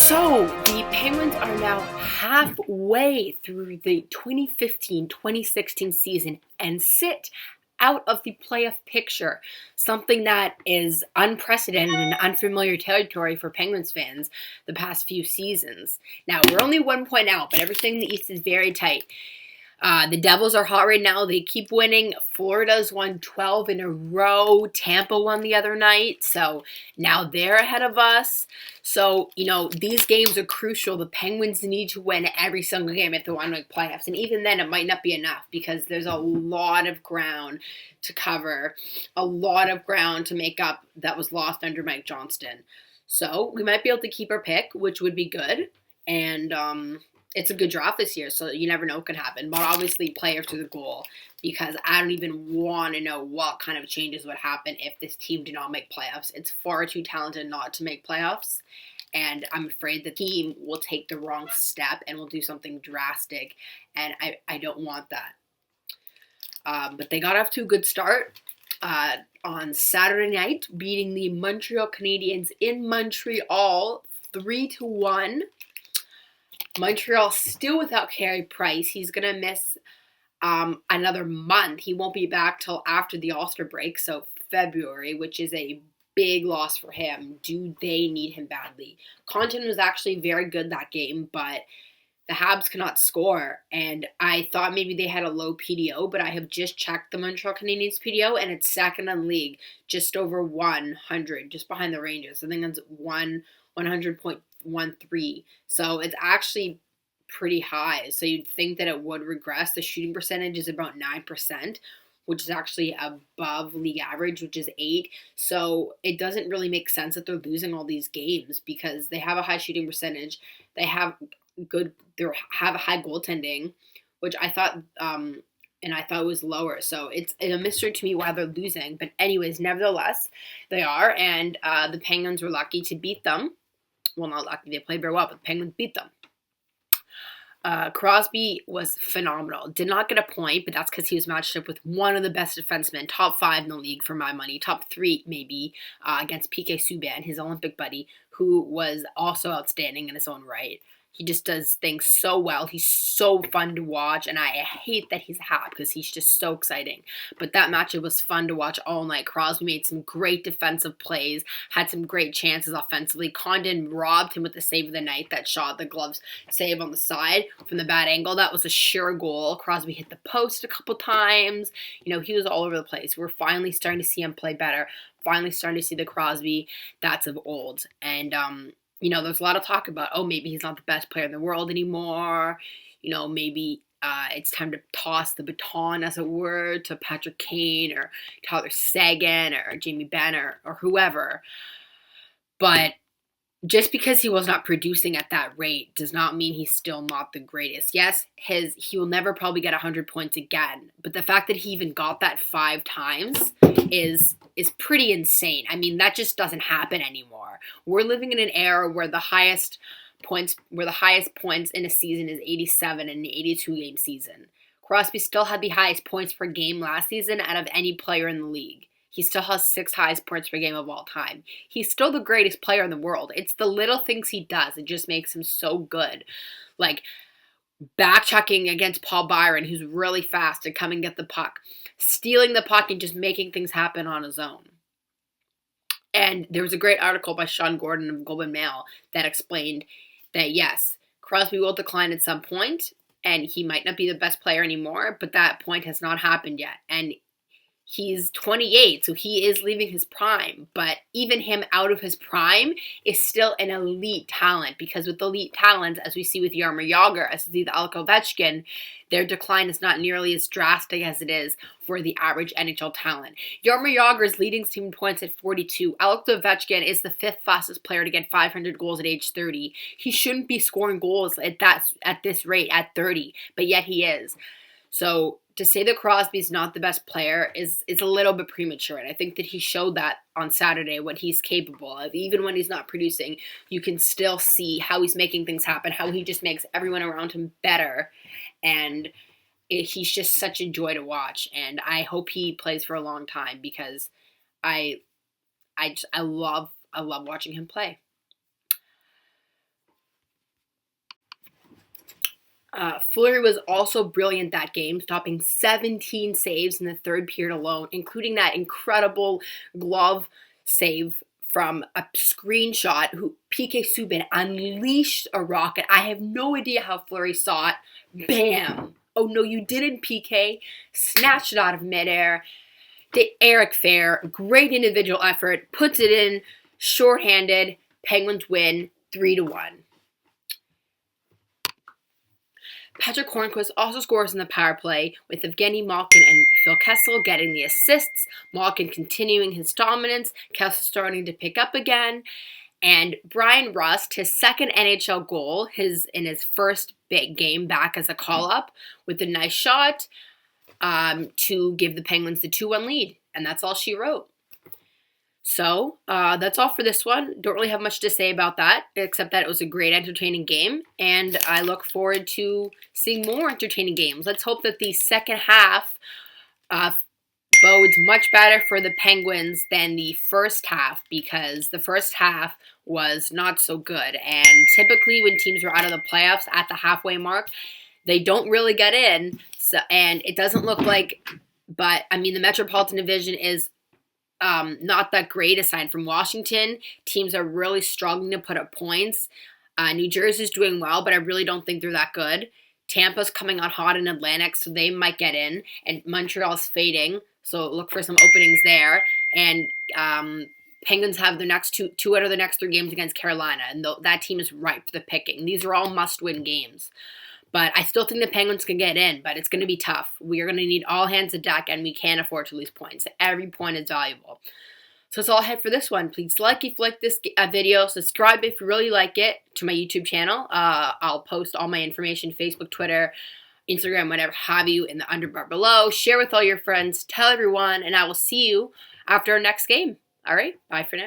So, the Penguins are now halfway through the 2015-2016 season and sit out of the playoff picture, something that is unprecedented and unfamiliar territory for Penguins fans the past few seasons. Now, we're only 1 point out, but everything in the East is very tight. The Devils are hot right now. They keep winning. Florida's won 12 in a row. Tampa won the other night. So now they're ahead of us. So, these games are crucial. The Penguins need to win every single game if they want to make playoffs. And even then, it might not be enough because there's a lot of ground to cover, a lot of ground to make up that was lost under Mike Johnston. So we might be able to keep our pick, which would be good. And, it's a good draft this year, so you never know what could happen. But obviously, players to the goal, because I don't even want to know what kind of changes would happen if this team did not make playoffs. It's far too talented not to make playoffs, and I'm afraid the team will take the wrong step and will do something drastic, and I don't want that. But they got off to a good start on Saturday night, beating the Montreal Canadiens in Montreal 3-1. Montreal still without Carey Price. He's going to miss another month. He won't be back till after the All-Star break, so February, which is a big loss for him. Do they need him badly? Content was actually very good that game, but the Habs cannot score, and I thought maybe they had a low PDO, but I have just checked the Montreal Canadiens PDO, and it's second in league, just over 100, just behind the Rangers. I think that's 100.13. So it's actually pretty high. So you'd think that it would regress. The shooting percentage is about 9%, which is actually above league average, which is 8. So it doesn't really make sense that they're losing all these games because they have a high shooting percentage. They have a high goaltending, which I thought was lower. So it's a mystery to me why they're losing. But anyways, nevertheless, they are. And the Penguins were lucky to beat them. Well, not lucky. They played very well, but the Penguins beat them. Crosby was phenomenal. Did not get a point, but that's because he was matched up with one of the best defensemen, top 5 in the league for my money, top 3 maybe, against PK Subban, his Olympic buddy, who was also outstanding in his own right. He just does things so well. He's so fun to watch, and I hate that he's half because he's just so exciting. But that matchup was fun to watch all night. Crosby made some great defensive plays, had some great chances offensively. Condon robbed him with the save of the night, that shot, the gloves save on the side from the bad angle. That was a sure goal. Crosby hit the post a couple times. He was all over the place. We're finally starting to see him play better. Finally starting to see the Crosby that's of old. And, there's a lot of talk about, maybe he's not the best player in the world anymore. Maybe it's time to toss the baton, as it were, to Patrick Kane or Tyler Seguin or Jamie Benn or whoever. But just because he was not producing at that rate does not mean he's still not the greatest. Yes, he will never probably get 100 points again. But the fact that he even got that 5 times is pretty insane. I mean, that just doesn't happen anymore. We're living in an era where the highest points in a season is 87 in an 82-game season. Crosby still had the highest points per game last season out of any player in the league. He still has 6th highest points per game of all time. He's still the greatest player in the world. It's the little things he does. It just makes him so good. Like back-checking against Paul Byron, who's really fast to come and get the puck. Stealing the puck and just making things happen on his own. And there was a great article by Sean Gordon of Globe and Mail that explained that, yes, Crosby will decline at some point, and he might not be the best player anymore, but that point has not happened yet. And he's 28, so he is leaving his prime. But even him out of his prime is still an elite talent, because with elite talents, as we see with Jaromir Jagr, as we see with Alex Ovechkin, their decline is not nearly as drastic as it is for the average NHL talent. Jaromir Jagr is leading team points at 42. Alex Ovechkin is the 5th fastest player to get 500 goals at age 30. He shouldn't be scoring goals at this rate at 30, but yet he is. So to say that Crosby's not the best player is a little bit premature, and I think that he showed that on Saturday, what he's capable of. Even when he's not producing, you can still see how he's making things happen, how he just makes everyone around him better, and he's just such a joy to watch, and I hope he plays for a long time because I love watching him play. Fleury was also brilliant that game, stopping 17 saves in the third period alone, including that incredible glove save from a screenshot. Who PK Subban unleashed a rocket. I have no idea how Fleury saw it. Bam! Oh no, you didn't, PK. Snatched it out of midair. Eric Fair, great individual effort, puts it in, shorthanded. Penguins win 3-1. Patrick Hornquist also scores in the power play, with Evgeny Malkin and Phil Kessel getting the assists. Malkin continuing his dominance, Kessel starting to pick up again, and Brian Rust, his second NHL goal, in his first big game back as a call-up, with a nice shot to give the Penguins the 2-1 lead, and that's all she wrote. So, that's all for this one. Don't really have much to say about that, except that it was a great, entertaining game, and I look forward to seeing more entertaining games. Let's hope that the second half bodes much better for the Penguins than the first half, because the first half was not so good, and typically when teams are out of the playoffs at the halfway mark, they don't really get in, and it doesn't look like, but, I mean, the Metropolitan Division is not that great aside from Washington. Teams are really struggling to put up points. New Jersey's doing well, but I really don't think they're that good. Tampa's coming out hot in Atlantic, so they might get in. And Montreal's fading, so look for some openings there. And Penguins have their next two out of the next 3 games against Carolina, and that team is ripe for the picking. These are all must-win games. But I still think the Penguins can get in, but it's going to be tough. We are going to need all hands on deck, and we can't afford to lose points. Every point is valuable. So that's all I have for this one. Please like if you like this video. Subscribe if you really like it to my YouTube channel. I'll post all my information, Facebook, Twitter, Instagram, whatever have you, in the underbar below. Share with all your friends. Tell everyone, and I will see you after our next game. All right? Bye for now.